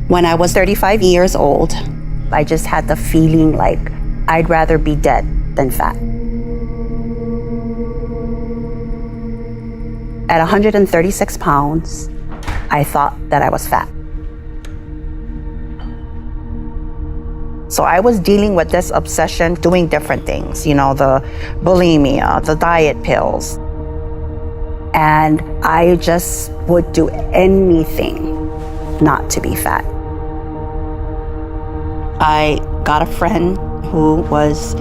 When I was 35 years old, I just had the feeling like I'd rather be dead than fat. At 136 pounds, I thought that I was fat. So I was dealing with this obsession, doing different things, the bulimia, the diet pills. And I just would do anything not to be fat. I got a friend who was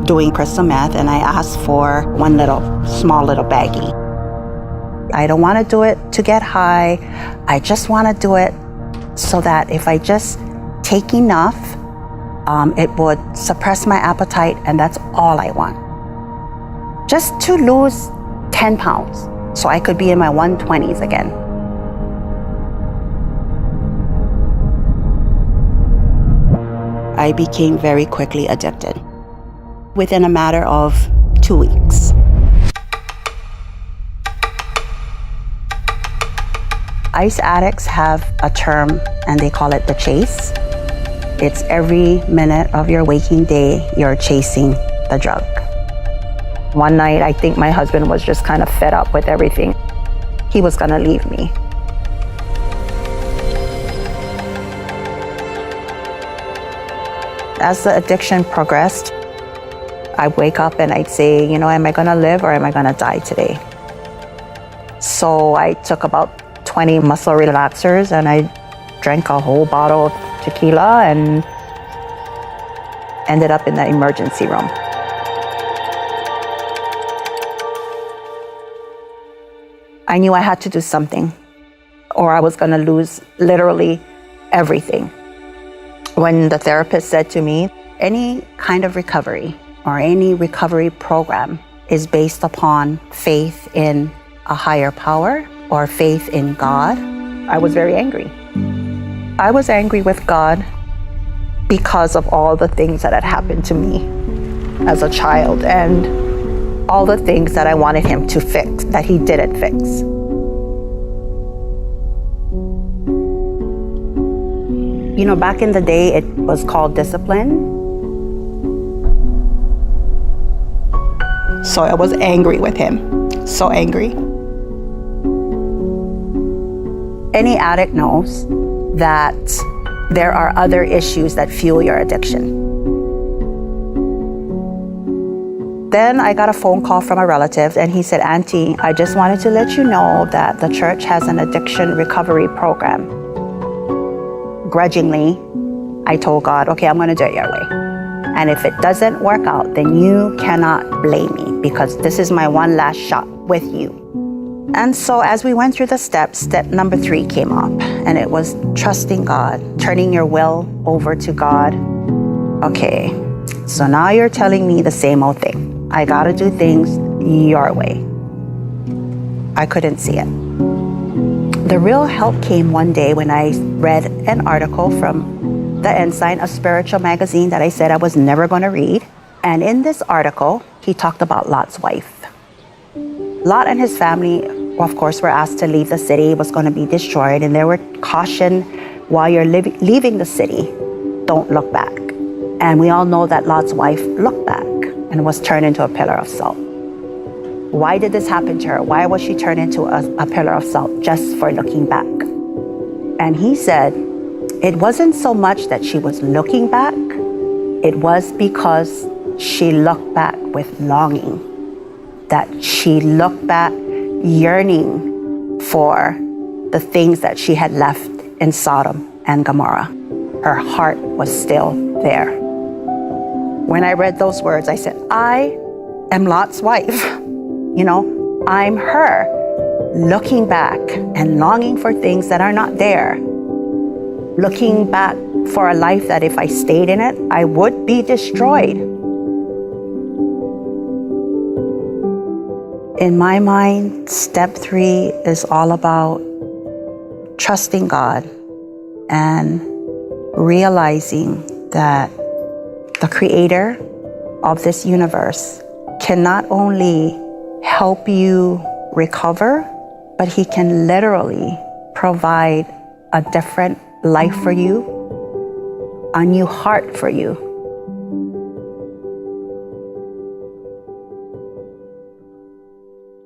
doing crystal meth, and I asked for one small little baggie. I don't want to do it to get high. I just want to do it so that if I just take enough, it would suppress my appetite, and that's all I want. Just to lose 10 pounds so I could be in my 120s again. I became very quickly addicted within a matter of 2 weeks. Ice addicts have a term, and they call it the chase. It's every minute of your waking day, you're chasing the drug. One night, I think my husband was just kind of fed up with everything. He was gonna leave me. As the addiction progressed, I'd wake up and I'd say, am I gonna live or am I gonna die today? So I took about 20 muscle relaxers and I drank a whole bottle of tequila and ended up in the emergency room. I knew I had to do something or I was gonna lose literally everything. When the therapist said to me, any kind of recovery or any recovery program is based upon faith in a higher power or faith in God, I was very angry. I was angry with God because of all the things that had happened to me as a child and all the things that I wanted him to fix, that he didn't fix. Back in the day, it was called discipline. So I was angry with him, so angry. Any addict knows that there are other issues that fuel your addiction. Then I got a phone call from a relative and he said, Auntie, I just wanted to let you know that the church has an addiction recovery program. Grudgingly, I told God, okay, I'm gonna do it your way. And if it doesn't work out, then you cannot blame me because this is my one last shot with you. And so as we went through the steps, step number 3 came up, and it was trusting God, turning your will over to God. Okay, so now you're telling me the same old thing. I gotta do things your way. I couldn't see it. The real help came one day when I read an article from The Ensign, a spiritual magazine that I said I was never gonna read. And in this article, he talked about Lot's wife. Lot and his family, of course, were asked to leave the city. It was going to be destroyed, and they were cautioned, while you're leaving the city, don't look back. And we all know that Lot's wife looked back and was turned into a pillar of salt. Why did this happen to her? Why was she turned into a pillar of salt just for looking back? And he said, it wasn't so much that she was looking back, it was because she looked back with longing. That she looked back yearning for the things that she had left in Sodom and Gomorrah. Her heart was still there. When I read those words, I said, I am Lot's wife. I'm her, looking back and longing for things that are not there. Looking back for a life that if I stayed in it, I would be destroyed. In my mind, step 3 is all about trusting God and realizing that the creator of this universe can not only help you recover, but he can literally provide a different life for you, a new heart for you,